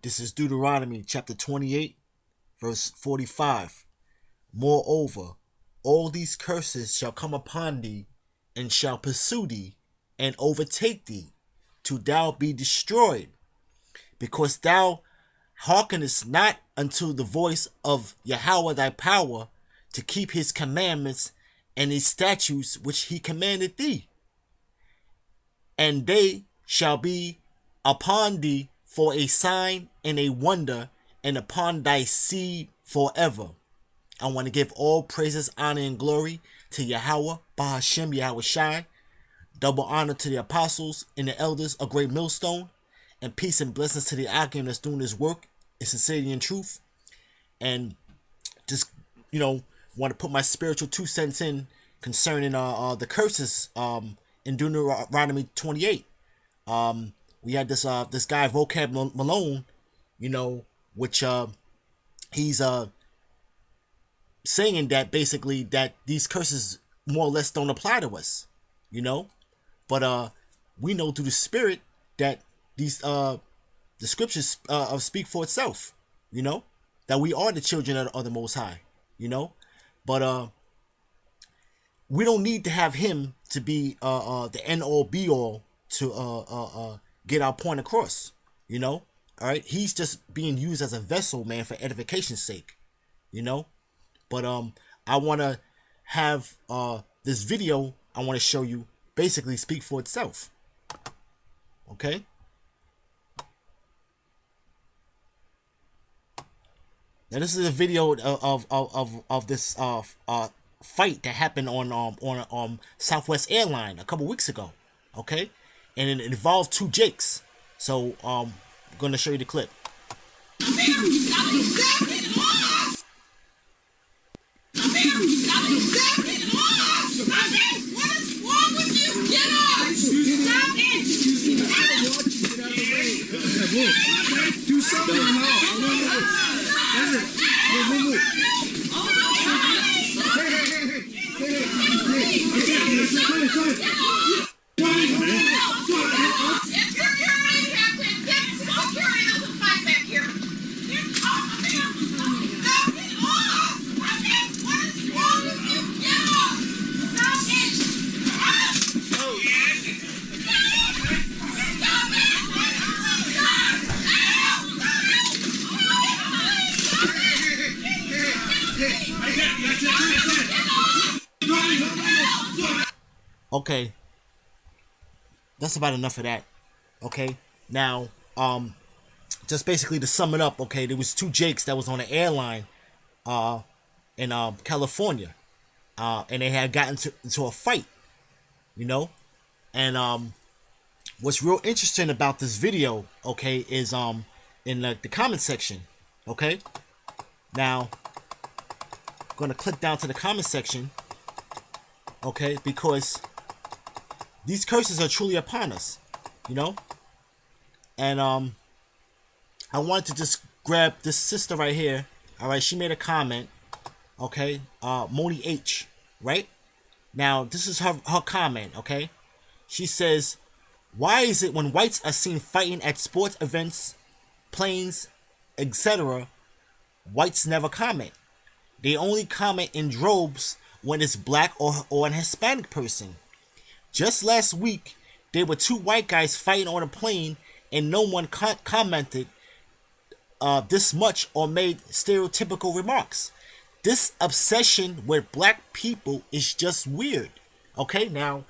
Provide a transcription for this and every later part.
This is Deuteronomy chapter 28, verse 45. Moreover, all these curses shall come upon thee, and shall pursue thee, and overtake thee, till thou be destroyed, because thou hearkenest not unto the voice of Yahweh thy power, to keep his commandments and his statutes which he commanded thee. And they shall be upon thee for a sign and a wonder, and upon thy seed forever. I want to give all praises, honor, and glory to Yahweh, Bahashem, Yahweh Shai. Double honor to the apostles and the elders, a great millstone. And peace and blessings to the Akim that's doing this work in sincerity and truth. And just, want to put my spiritual 2 cents in concerning the curses in Deuteronomy 28. We had this guy Vocab Malone, which he's saying that basically that these curses more or less don't apply to us, but we know through the Spirit that these the scriptures speak for itself, that we are the children of the Most High, but we don't need to have him to be the end all be all to get our point across, all right. He's just being used as a vessel, man, for edification's sake, but I want to have this video I want to show you basically speak for itself. Okay. Now this is a video of this fight that happened on Southwest Airline a couple weeks ago. Okay, and it involved 2 Jakes. So I'm going to show you the clip. Do something. Okay, that's about enough of that. Okay, now just basically to sum it up, okay, there was 2 Jakes that was on an airline in California, and they had gotten into a fight, and what's real interesting about this video, okay, is in the comment section. Okay, now I'm gonna click down to the comment section, okay, because these curses are truly upon us, and I wanted to just grab this sister right here. All right, she made a comment, okay, Moni H, right? Now this is her comment, okay. She says, why is it when whites are seen fighting at sports events, planes, etc., whites never comment? They only comment in droves when it's black or an Hispanic person. Just last week, there were 2 white guys fighting on a plane, and no one commented this much or made stereotypical remarks. This obsession with black people is just weird. Okay, now,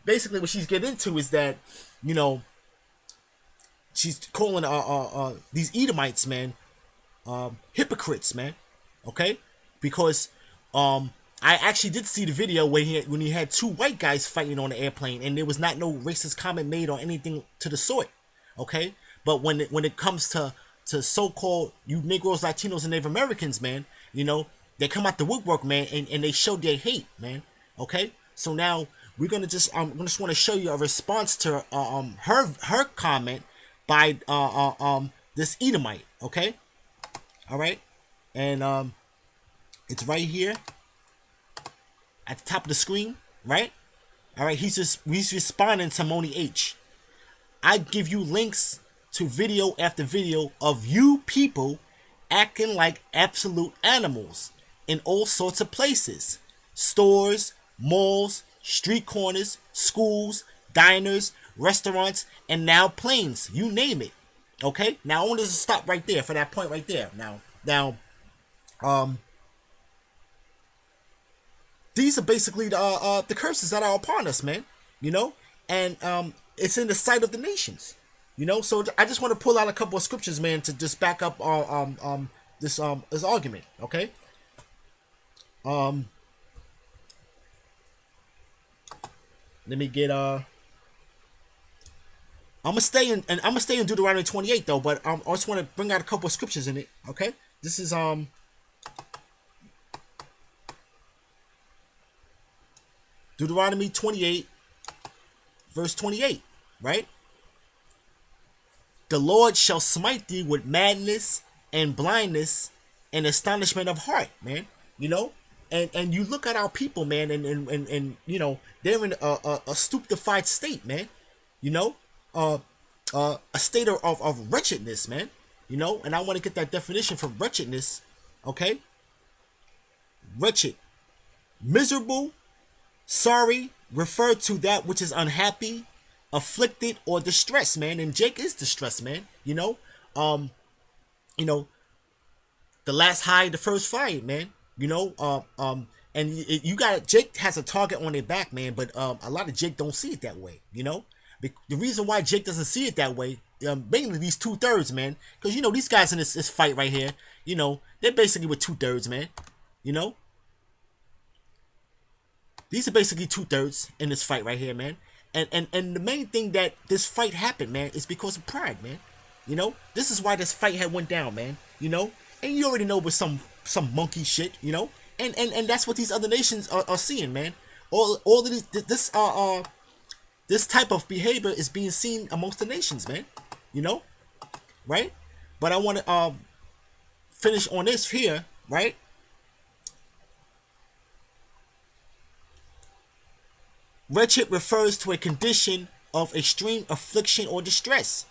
basically what she's getting into is that, she's calling these Edomites, man, hypocrites, man. Okay, because I actually did see the video when he had 2 white guys fighting on the airplane, and there was not no racist comment made or anything to the sort. Okay, but when it comes to so-called you Negroes, Latinos, and Native Americans, man, they come out the woodwork, man, and they show their hate, man. Okay, so now we're gonna just want to show you a response to her comment by this Edomite. Okay, all right, and it's right here at the top of the screen, right? All right, he's responding to Moni H. I give you links to video after video of you people acting like absolute animals in all sorts of places. Stores, malls, street corners, schools, diners, restaurants, and now planes. You name it. Okay? Now I want to stop right there for that point right there. Now, these are basically the curses that are upon us, man. You know? And it's in the sight of the nations. You know? So I just want to pull out a couple of scriptures, man, to just back up this argument, okay? Let me get I'm gonna stay in Deuteronomy 28 though, but I just want to bring out a couple of scriptures in it, okay? This is Deuteronomy 28 verse 28, right? The Lord shall smite thee with madness and blindness and astonishment of heart, man. You know, and you look at our people, man, and you know, they're in a stupefied state, man. You know, a state of wretchedness, man. You know, and I want to get that definition from wretchedness, okay? Wretched, miserable, sorry, refer to that which is unhappy, afflicted, or distressed, man. And Jake is distressed, man. You know, the last high, the first fight, man. You know, and you got Jake has a target on their back, man. But a lot of Jake don't see it that way. You know, the reason why Jake doesn't see it that way, mainly these 2/3, man, because you know these guys in this fight right here, you know, they're basically with 2/3, man. You know, these are basically 2/3 in this fight right here, man. And the main thing that this fight happened, man, is because of pride, man. You know, this is why this fight had went down, man. You know, and you already know with some monkey shit, you know, and that's what these other nations are seeing, man. All of this type of behavior is being seen amongst the nations, man. You know, right? But I want to finish on this here, right? Wretched refers to a condition of extreme affliction or distress,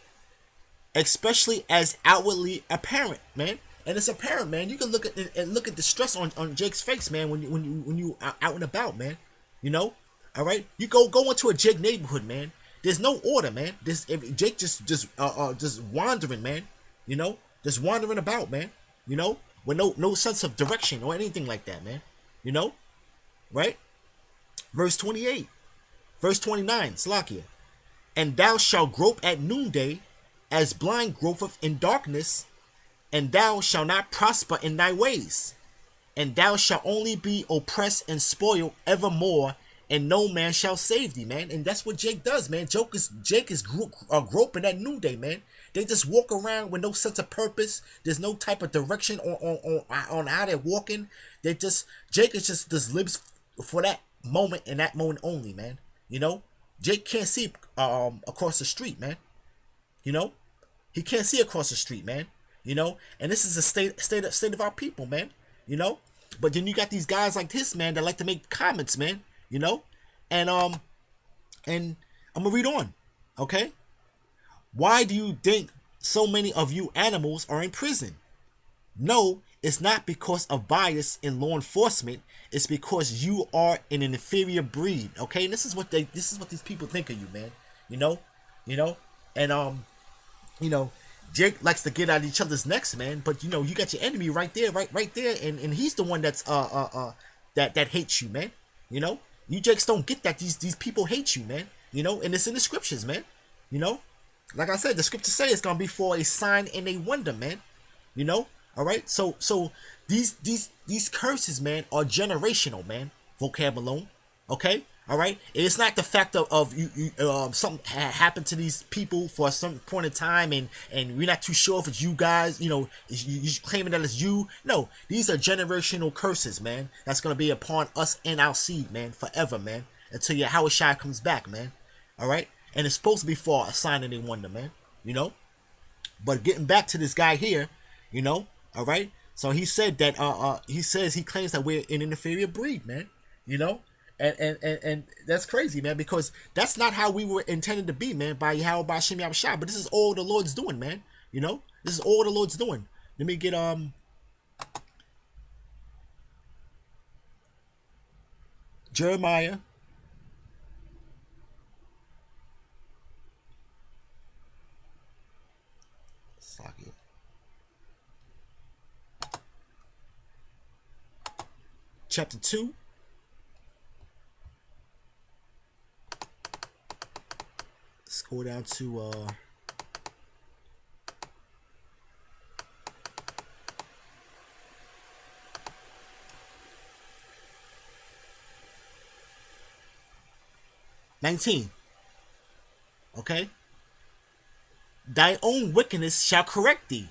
especially as outwardly apparent, man. And it's apparent, man. You can look at the stress on Jake's face, man, when you are out and about, man. You know, all right. You go into a Jake neighborhood, man. There's no order, man. Jake just wandering, man. You know, just wandering about, man. You know, with no sense of direction or anything like that, man. You know, right? Verse 28. Verse 29, Slakia. And thou shalt grope at noonday, as blind gropeth in darkness, and thou shalt not prosper in thy ways. And thou shalt only be oppressed and spoiled evermore, and no man shall save thee, man. And that's what Jake does, man. Jake is groping at noonday, man. They just walk around with no sense of purpose. There's no type of direction on how they're walking. Jake just lives for that moment and that moment only, man. You know, Jake can't see across the street, man. You know, he can't see across the street, man. You know, and this is a state of our people, man. You know, but then you got these guys like this, man, that like to make comments, man. You know, and I'm gonna read on, okay? Why do you think so many of you animals are in prison? No, it's not because of bias in law enforcement. It's because you are in an inferior breed, okay? And this is what these people think of you, man. You know, and you know, Jake likes to get at each other's necks, man. But you know, you got your enemy right there, right there, and he's the one that's that hates you, man. You know, you Jakes don't get that these people hate you, man. You know, and it's in the scriptures, man. You know, like I said, the scriptures say it's gonna be for a sign and a wonder, man. You know. All right, so these curses, man, are generational, man. Vocab alone, okay. All right, it's not the fact of something happened to these people for some point in time, and we're not too sure if it's you guys. You know, you claiming that it's you. No, these are generational curses, man. That's gonna be upon us and our seed, man, forever, man, until your Howard Shire comes back, man. All right, and it's supposed to be for a sign and a wonder, man. You know, but getting back to this guy here, you know. All right, so he said that he claims that we're in an inferior breed, man. You know, And that's crazy, man, because that's not how we were intended to be, man, by Yahweh Hashem Yahushua. But this is all the Lord's doing, man. You know, this is all the Lord's doing. Let me get Jeremiah. Chapter 2. Let's go down to 19. Okay. Thy own wickedness shall correct thee.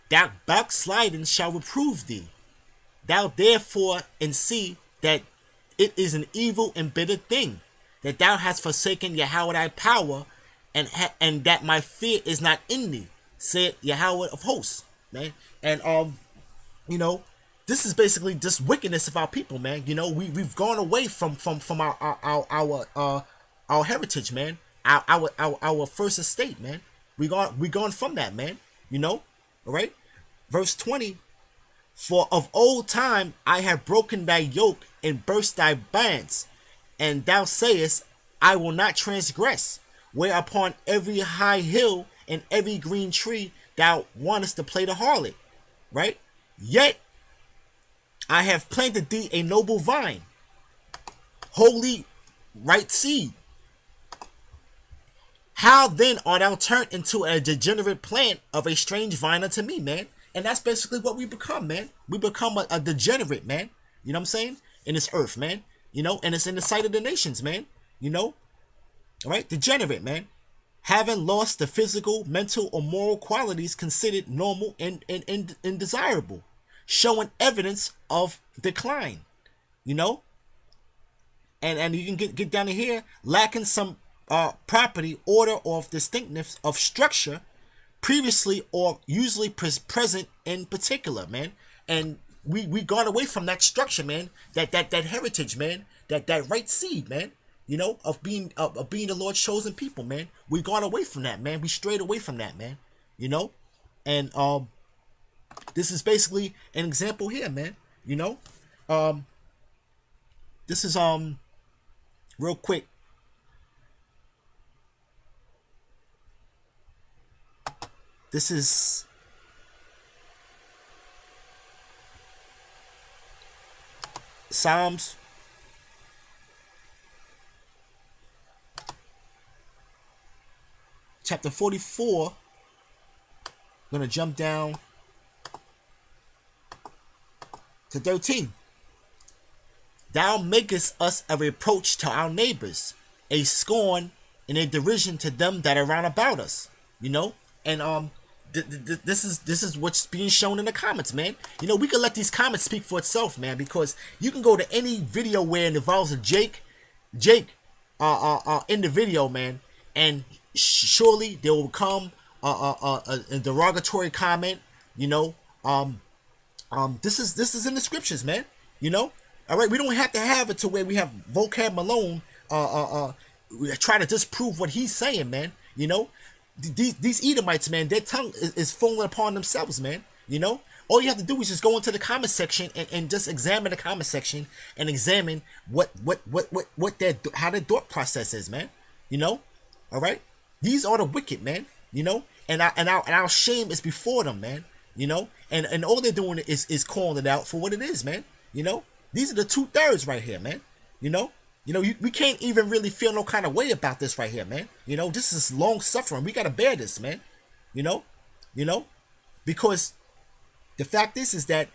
Thou backsliding shall reprove thee. Thou therefore and see that it is an evil and bitter thing, that thou hast forsaken Yahweh thy power, and that my fear is not in thee, said Yahweh of hosts, man. And you know, this is basically just wickedness of our people, man. You know, we've gone away from our heritage, man. Our first estate, man. We gone from that, man. You know, all right. Verse 20. For of old time I have broken thy yoke and burst thy bands, and thou sayest, I will not transgress. Whereupon every high hill and every green tree thou wantest to play the harlot, right? Yet I have planted thee a noble vine, holy right seed. How then art thou turned into a degenerate plant of a strange vine unto me, man? And that's basically what we become, man. We become a degenerate, man. You know what I'm saying? In this earth, man. You know, and it's in the sight of the nations, man. You know? All right? Degenerate, man. Having lost the physical, mental, or moral qualities considered normal and desirable. Showing evidence of decline. You know? And you can get down to here. Lacking some property, order, or distinctness of structure previously or usually present in particular, man. And we got away from that structure, man, that heritage, man, that right seed, man, you know, of being the Lord's chosen people, man. We got away from that, man. We strayed away from that, man, you know. And this is basically an example here, man, you know. This is real quick. This is Psalms chapter 44. I'm going to jump down to 13. Thou makest us a reproach to our neighbors, a scorn and a derision to them that are round about us. You know? And this is what's being shown in the comments, man. You know, we can let these comments speak for itself, man, because you can go to any video where it involves a Jake in the video, man, and surely there will come a derogatory comment. You know, this is in the scriptures, man. You know, all right, we don't have to have it to where we have Vocab Malone try to disprove what he's saying, man. You know. These Edomites, man, their tongue is falling upon themselves, man. You know, all you have to do is just go into the comment section and just examine the comment section and examine what their how their thought process is, man. You know, all right. These are the wicked, man. You know, and our shame is before them, man. You know, and all they're doing is calling it out for what it is, man. You know, these are the 2/3 right here, man. You know. We can't even really feel no kind of way about this right here, man. You know, this is long suffering. We got to bear this, man. You know, because the fact is that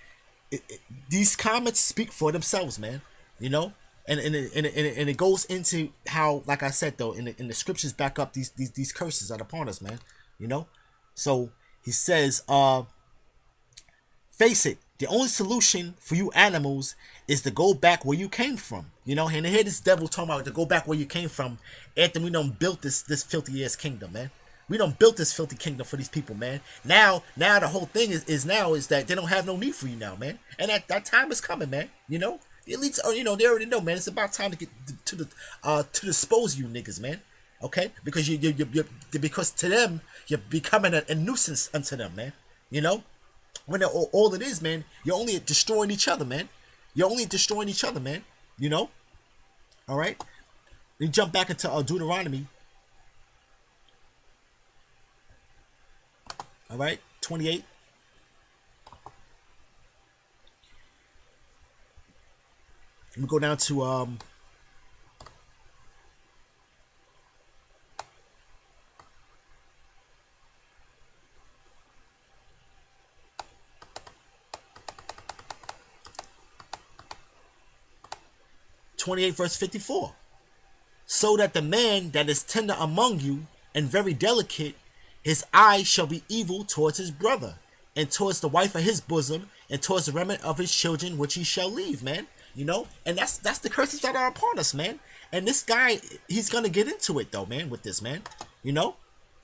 these comments speak for themselves, man. You know, and it goes into how, like I said, though, in the scriptures back up these curses that are upon us, man. You know, so he says, face it. The only solution for you animals is to go back where you came from. You know, and here this devil talking about to go back where you came from. After we done built this filthy ass kingdom, man. We done built this filthy kingdom for these people, man. Now the whole thing is that they don't have no need for you now, man. And that time is coming, man. You know, The elites are, they already know, man. It's about time to get to dispose you niggas, man. Okay, because because to them you're becoming a nuisance unto them, man. You know, when all it is, man, you're only destroying each other, man. You're only destroying each other, man. You know. All right. We jump back into Deuteronomy. All right, 28. Let me go down to 28 verse 54. So that the man that is tender among you and very delicate, his eye shall be evil towards his brother, and towards the wife of his bosom, and towards the remnant of his children which he shall leave, man. You know, and that's the curses that are upon us, man. And this guy, he's gonna get into it though, man, with this, man. You know,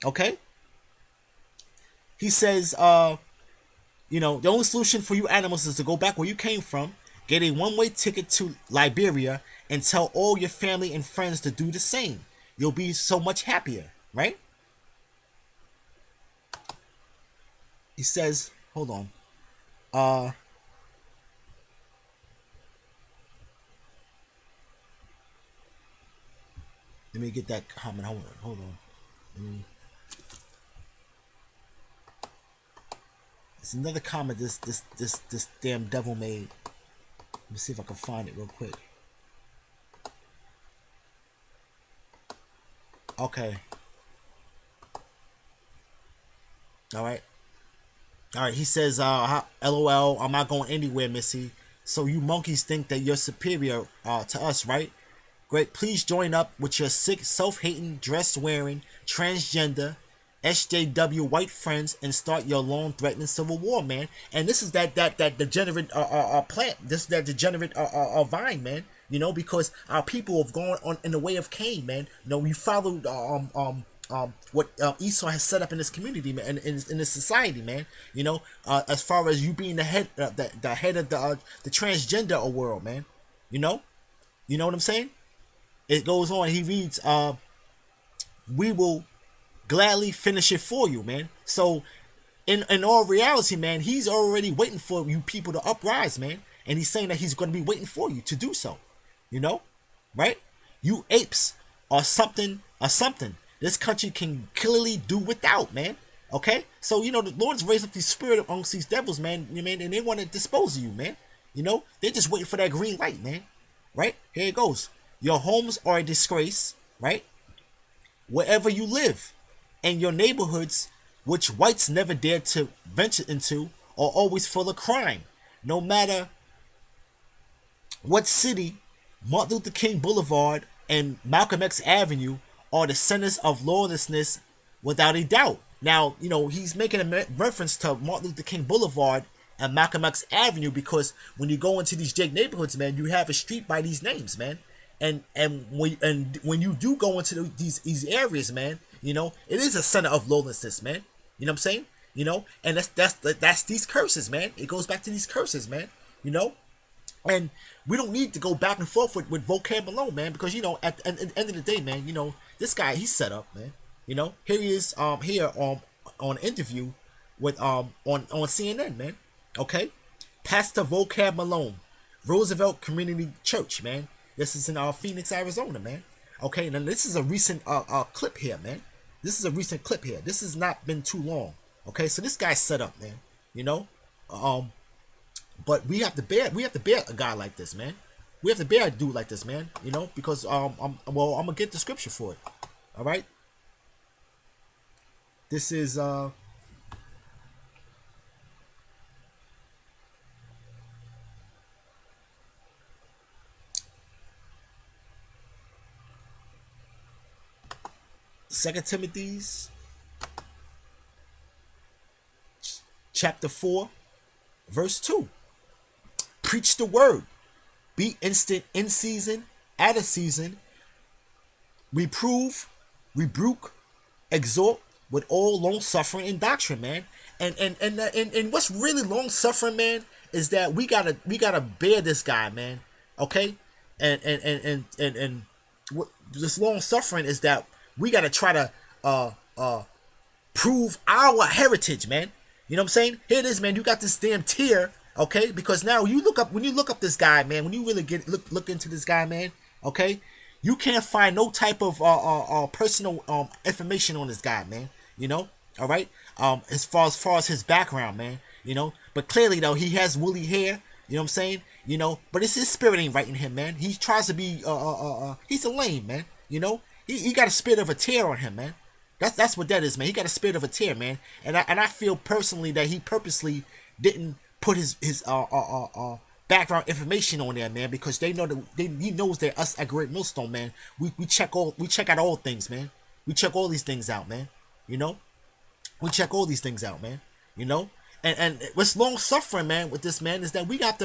okay. He says, the only solution for you animals is to go back where you came from, get a one-way ticket to Liberia, and tell all your family and friends to do the same. You'll be so much happier, right? He says, hold on. Let me get that comment. Hold on. It's another comment this damn devil made. Let me see if I can find it real quick. Okay. All right. He says, LOL, I'm not going anywhere, Missy. So you monkeys think that you're superior to us, right? Great. Please join up with your sick, self-hating, dress-wearing, transgender, SJW white friends and start your long-threatening civil war, man. And this is that degenerate plant. This is that degenerate vine, man. You know, because our people have gone on in the way of Cain, man. You know, we followed what Esau has set up in this community, man, in this society, man. You know, as far as you being the head of the transgender world, man. You know what I'm saying? It goes on. He reads, "We will gladly finish it for you, man." So, in all reality, man, he's already waiting for you people to uprise, man, and he's saying that he's going to be waiting for you to do so. You know, right? You apes are something. This country can clearly do without, man. Okay? So, the Lord's raised up these spirit amongst these devils, man, and they want to dispose of you, man. They're just waiting for that green light, man. Right? Here it goes. Your homes are a disgrace, right? Wherever you live, and your neighborhoods, which whites never dared to venture into, are always full of crime. No matter what city, Martin Luther King Boulevard and Malcolm X Avenue are the centers of lawlessness without a doubt. Now, he's making a reference to Martin Luther King Boulevard and Malcolm X Avenue because when you go into these Jake neighborhoods, man, you have a street by these names, man. And when you do go into these areas, man, it is a center of lawlessness, man. You know what I'm saying? And that's these curses, man. It goes back to these curses, man. And we don't need to go back and forth with Vocab alone, man, because at the end of the day, man, this guy, he's set up, man. Here he is here on an interview with on CNN, man. Okay, Pastor Vocab Malone, Roosevelt Community Church, man. This is in Phoenix, Arizona, man. Okay, now this is a recent clip here, man. This is a recent clip here. This has not been too long. Okay, so this guy's set up, man. But we have to bear a guy like this, man. We have to bear a dude like this, man. Because I'm gonna get the scripture for it. All right. This is 2 Timothy's chapter 4, verse 2. Preach the word. Be instant in season, out of season. Reprove, rebuke, exhort with all long suffering and doctrine, man. And what's really long suffering, man, is that we gotta bear this guy, man. Okay, and what this long suffering is that we got to try to prove our heritage, man. You know what I'm saying? Here it is, man. You got this damn tier, okay? Because now you look up when you look up this guy, man. When you really get look into this guy, man, okay? You can't find no type of personal information on this guy, man. You know, all right. As far as his background, man. You know, but clearly though he has woolly hair. You know what I'm saying? You know, but it's his spirit ain't right in him, man. He tries to be he's a lame, man. You know, he got a spirit of a tear on him, man. That's what that is, man. He got a spirit of a tear, man. And I feel personally that he purposely didn't put his background information on there, man, because they know that he knows that us at Great Millstone, man. We check out all things, man. We check all these things out, man. You know, we check all these things out, man. You know, and what's long suffering, man, with this, man, is that we have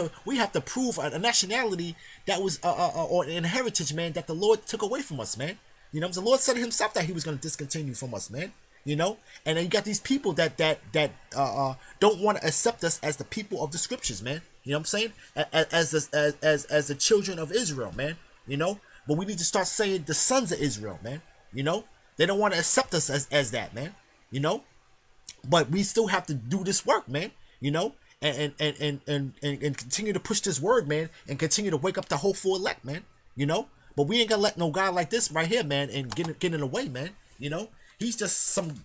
to prove a nationality that was or an heritage, man, that the Lord took away from us, man. You know, the Lord said himself that he was going to discontinue from us, man. You know, and then you got these people that don't want to accept us as the people of the scriptures, man. You know what I'm saying? As the children of Israel, man. You know, but we need to start saying the sons of Israel, man. You know, they don't want to accept us as that, man. You know, but we still have to do this work, man. You know, and continue to push this word, man, and continue to wake up the hopeful elect, man. You know. But we ain't gonna let no guy like this right here, man, and get in the way, man. You know, he's just some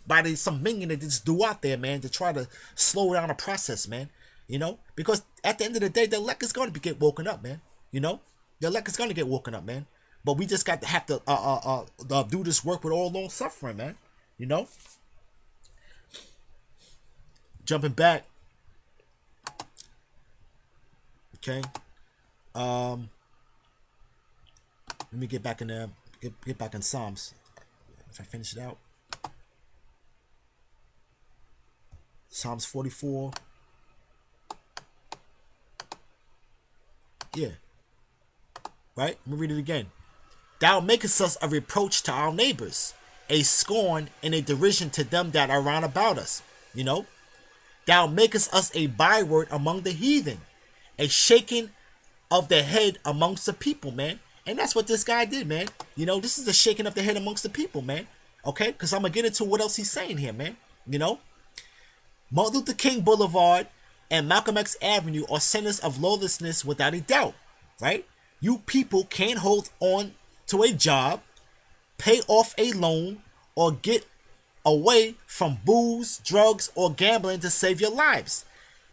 minion that just do out there, man, to try to slow down the process, man. You know, because at the end of the day, the elect is gonna get woken up, man. You know, the elect is gonna get woken up, man. But we just got to have to do this work with all long suffering, man. You know, jumping back. Okay. Let me get back in there. Get back in Psalms. If I finish it out. Psalms 44. Yeah. Right? Let me read it again. Thou makest us a reproach to our neighbors, a scorn and a derision to them that are round about us. You know? Thou makest us a byword among the heathen, a shaking of the head amongst the people, man. And that's what this guy did, man. You know, this is the shaking of the head amongst the people, man. Okay? Because I'm going to get into what else he's saying here, man. You know? Martin Luther King Boulevard and Malcolm X Avenue are centers of lawlessness without a doubt, right? You people can't hold on to a job, pay off a loan, or get away from booze, drugs, or gambling to save your lives.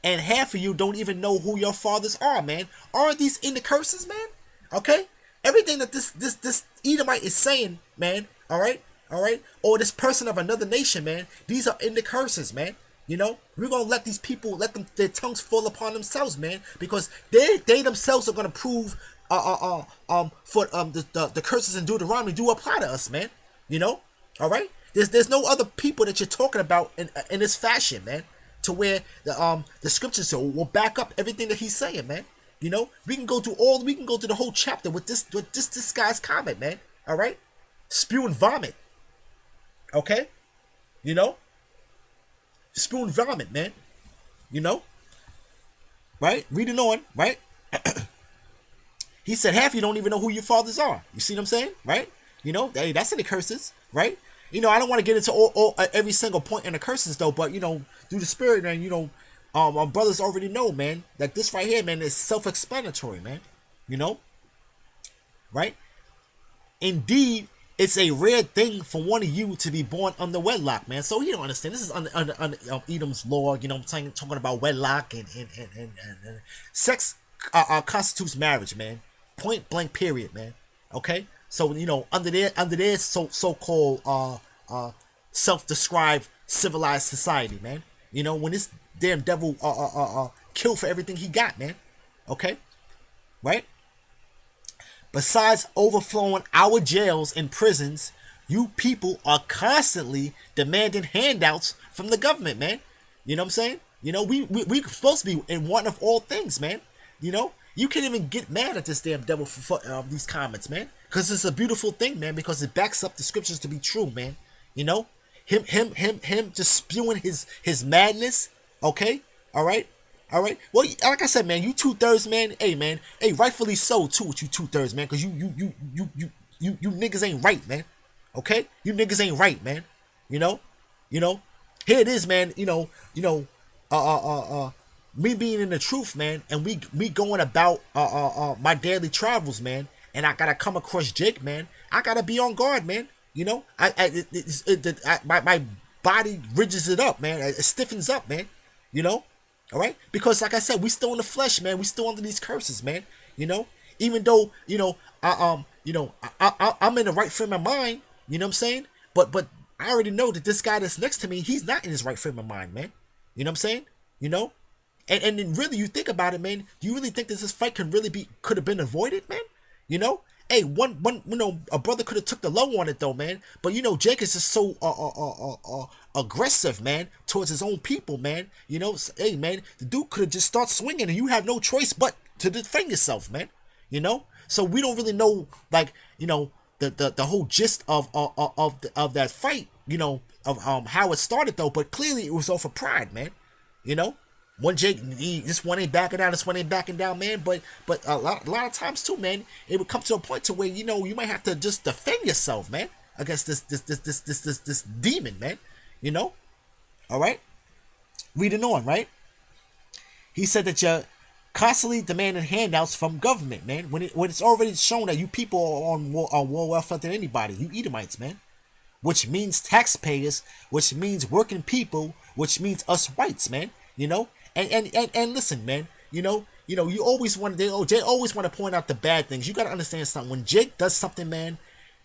And half of you don't even know who your fathers are, man. Aren't these in the curses, man? Okay? Everything that this Edomite is saying, man, all right, or this person of another nation, man, these are in the curses, man. You know, we're gonna let these people their tongues fall upon themselves, man, because they themselves are gonna prove for the curses in Deuteronomy do apply to us, man. You know, all right. There's no other people that you're talking about in this fashion, man, to where the scriptures will back up everything that he's saying, man. You know, we can go through the whole chapter with this guy's comment, man. All right, spew and vomit. Okay, you know, spew and vomit, man. You know, right? Reading on, right? He said half you don't even know who your fathers are. You see what I'm saying, right? You know, hey, that's in the curses, right? You know, I don't want to get into all every single point in the curses though, but you know, through the spirit, and you know. Our brothers already know, man, that this right here, man, is self-explanatory, man. You know? Right? Indeed, it's a rare thing for one of you to be born under wedlock, man. So you don't understand. This is under Edom's law, you know what I'm saying? Talking about wedlock and sex constitutes marriage, man. Point blank period, man. Okay? So, you know, under their so-called self-described civilized society, man. You know, when this damn devil killed for everything he got, man. Okay? Right? Besides overflowing our jails and prisons, you people are constantly demanding handouts from the government, man. You know what I'm saying? You know, we supposed to be in one of all things, man. You know? You can't even get mad at this damn devil for these comments, man. Because it's a beautiful thing, man. Because it backs up the scriptures to be true, man. You know? Him just spewing his madness. Okay, all right, All right. Well, like I said, man, you 2/3, man. Hey, man. Hey, rightfully so too. With you 2/3, man, because you niggas ain't right, man. Okay, you niggas ain't right, man. You know, you know. Here it is, man. Me being in the truth, man, and me going about my daily travels, man, and I gotta come across Jake, man. I gotta be on guard, man. You know, my body ridges it up, man. It stiffens up, man. You know, all right, because like I said, we still in the flesh, man. We still under these curses, man. You know, even though I'm in the right frame of mind. You know what I'm saying? But I already know that this guy that's next to me, he's not in his right frame of mind, man. You know what I'm saying? You know, and then really, you think about it, man. Do you really think that this fight could have been avoided, man? You know, hey, one, a brother could have took the low on it though, man. But you know, Jake is just so aggressive, man, towards his own people, man. You know, hey, man, the dude could have just started swinging, and you have no choice but to defend yourself, man. You know, so we don't really know, like, you know, the whole gist of that fight, you know, of how it started though. But clearly, it was all for pride, man. You know, this one ain't backing down, this one ain't backing down, man. But a lot of times too, man, it would come to a point to where, you know, you might have to just defend yourself, man, against this demon, man. You know, all right. Reading on, right? He said that you're constantly demanding handouts from government, man. When it's already shown that you people are on more welfare than anybody, you Edomites, man. Which means taxpayers, which means working people, which means us whites, man. You know, and listen, man. You know, you always they always want to point out the bad things. You gotta understand something. When Jake does something, man,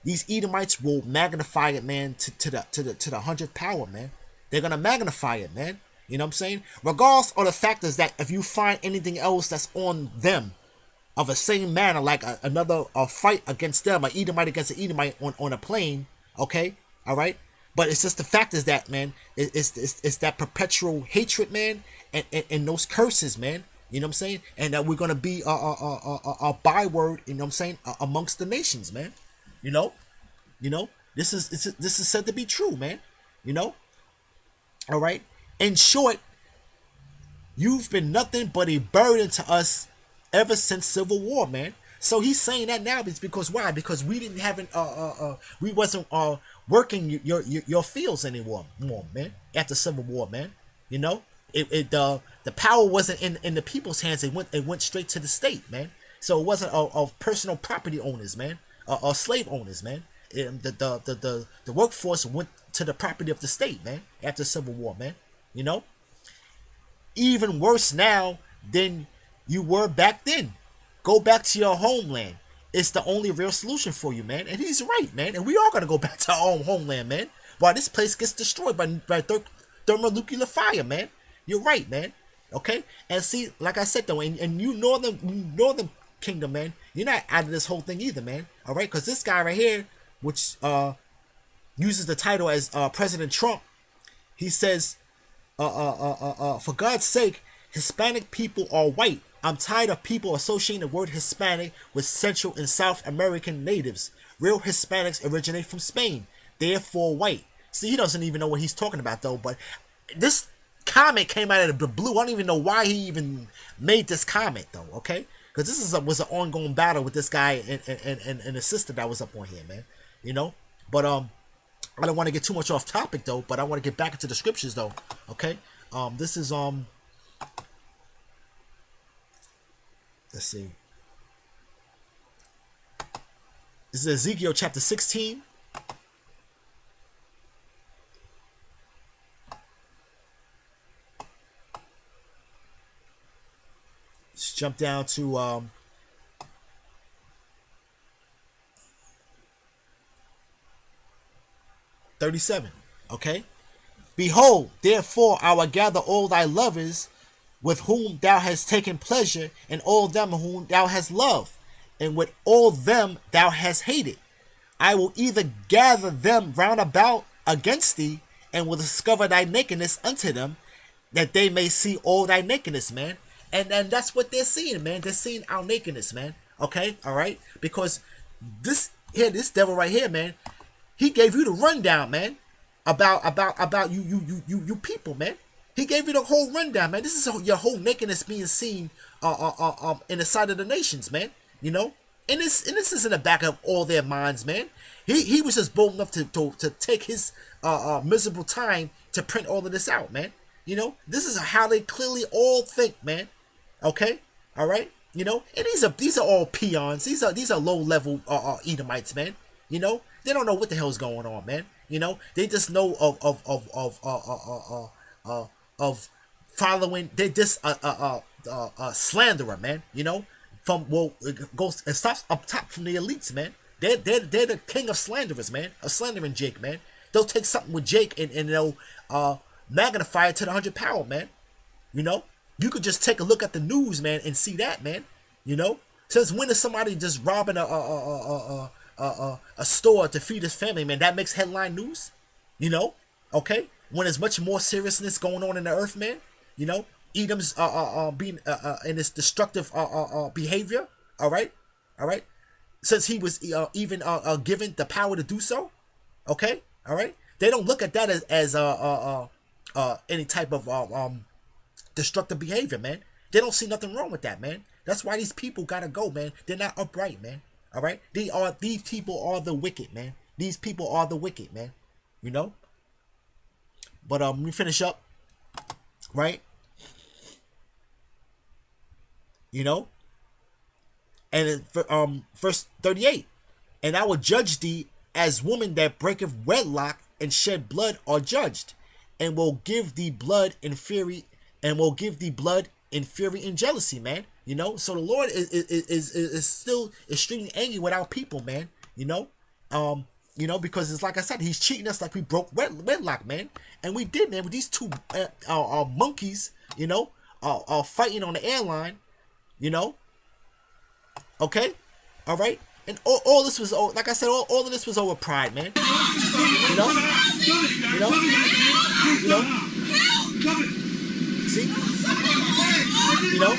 these Edomites will magnify it, man, to the 100th power, man. They're gonna magnify it, man. You know what I'm saying? Regardless of the fact is that if you find anything else that's on them of a same manner, like another fight against them, an Edomite against an Edomite on a plane, okay, all right. But it's just the fact is that, man, it's that perpetual hatred, man, and those curses, man. You know what I'm saying? And that we're gonna be a byword, you know what I'm saying, amongst the nations, man. You know, this is said to be true, man. You know, all right. In short, you've been nothing but a burden to us ever since Civil War, man. So he's saying that now is because why? Because we didn't we wasn't working your fields anymore, man. After Civil War, man. You know, the power wasn't in the people's hands. It went straight to the state, man. So it wasn't of personal property owners, man, or slave owners, man. The workforce went to the property of the state, man. After Civil War, man. You know, even worse now than you were back then. Go back to your homeland. It's the only real solution for you, man. And he's right, man. And we are gonna go back to our own homeland, man. While this place gets destroyed by thermonuclear fire, man. You're right, man. Okay. And see, like I said though, and you northern kingdom, man, you're not out of this whole thing either, man. All right, because this guy right here, which uses the title as President Trump, he says, for God's sake, Hispanic people are white. I'm tired of people associating the word Hispanic with Central and South American natives. Real Hispanics originate from Spain, therefore white. See, he doesn't even know what he's talking about though, but this comment came out of the blue. I don't even know why he even made this comment though, okay? Because this was an ongoing battle with this guy and his sister that was up on here, man. You know? But I don't want to get too much off topic though, but I want to get back into the scriptures though. Okay, this is let's see. This is Ezekiel chapter 16. Let's jump down to 37. Okay. Behold, therefore I will gather all thy lovers with whom thou hast taken pleasure, and all them whom thou hast loved, and with all them thou hast hated. I will either gather them round about against thee, and will discover thy nakedness unto them, that they may see all thy nakedness, man. And that's what they're seeing, man. They're seeing our nakedness, man. Okay, all right, because this devil right here, man, he gave you the rundown, man, about you people, man. He gave you the whole rundown, man. This is your whole nakedness being seen in the sight of the nations, man. You know, and this is in the back of all their minds, man. He was just bold enough to take his miserable time to print all of this out, man. You know, this is how they clearly all think, man. Okay, all right. You know, and these are all peons. These are low level Edomites, man. You know, they don't know what the hell's going on, man. You know, they just know of following. They just slanderer, man. You know, it goes and starts up top from the elites, man. They're the king of slanderers, man. Of slandering Jake, man. They'll take something with Jake and they'll magnify it to the 100th power, man. You know, you could just take a look at the news, man, and see that, man. You know, since when is somebody just robbing a store to feed his family, man? That makes headline news. You know, okay. When there's much more seriousness going on in the earth, man. You know, Edom's being in this destructive behavior. All right. Since he was even given the power to do so. Okay. All right. They don't look at that as any type of destructive behavior, man. They don't see nothing wrong with that, man. That's why these people gotta go, man. They're not upright, man. All right. These people are the wicked, man. These people are the wicked, man. You know. But let me finish up, right? You know, and verse 38, and I will judge thee as woman that breaketh wedlock and shed blood are judged, and will give thee blood in fury, and jealousy, man. You know, so the Lord is still extremely angry with our people, man. You know, because it's like I said, he's cheating us like we broke wedlock, man. And we did, man, with these two monkeys, you know, fighting on the airline, you know. Okay? All right? And all this was, like I said, all of this was over pride, man. You know? See? You know?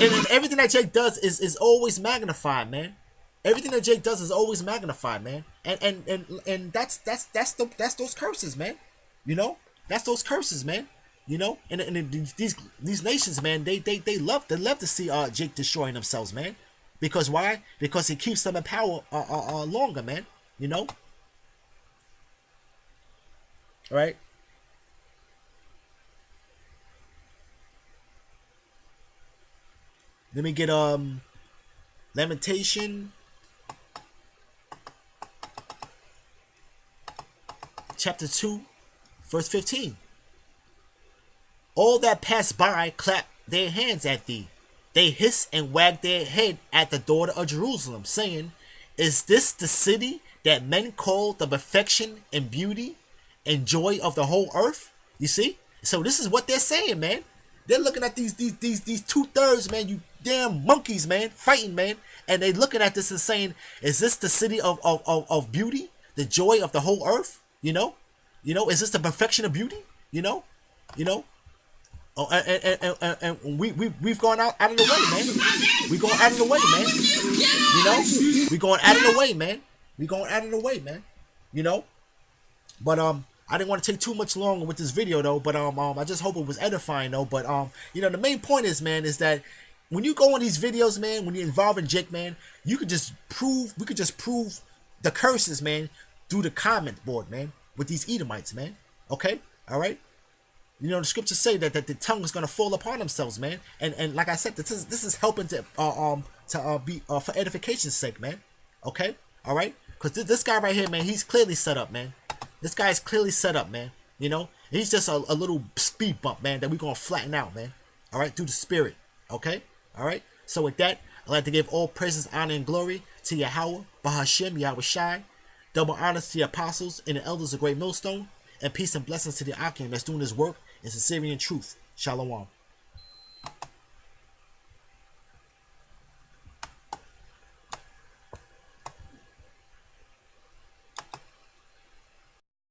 And everything that Jake does is always magnified, man. Everything that Jake does is always magnified, man. And that's those curses, man. You know, that's those curses, man. You know, and these nations, man, they love to see Jake destroying themselves, man. Because why? Because it keeps them in power longer, man. You know. All right. Let me get Lamentation chapter 2, verse 15. All that pass by clap their hands at thee. They hiss and wag their head at the daughter of Jerusalem, saying, is this the city that men call the perfection and beauty and joy of the whole earth? You see? So this is what they're saying, man. They're looking at these 2/3, man, you damn monkeys, man, fighting, man. And they looking at this and saying, is this the city of beauty? The joy of the whole earth? You know, is this the perfection of beauty? You know. Oh, and we've gone out of the way, man. We going out of the way, man. You know, we going out of the way, man. We going out of the way, man. You know. But I didn't want to take too much longer with this video though. But I just hope it was edifying though. But you know, the main point is, man, is that when you go on these videos, man, when you're involving Jake, man, we could just prove the curses, man, through the comment board, man, with these Edomites, man. Okay, all right. You know, the scriptures say that the tongue is gonna fall upon themselves, man. And like I said, this is helping to be for edification's sake, man. Okay, all right. Because this guy right here, man, he's clearly set up, man. This guy's clearly set up, man. You know, he's just a little speed bump, man, that we're gonna flatten out, man. All right, through the spirit. Okay, all right. So with that, I'd like to give all praises, honor, and glory to Yahweh, Bahashem, Yahweh Shai. Double honors to the apostles and the elders of Great Millstone, and peace and blessings to the Akim that's doing his work in sincerity and truth. Shalom.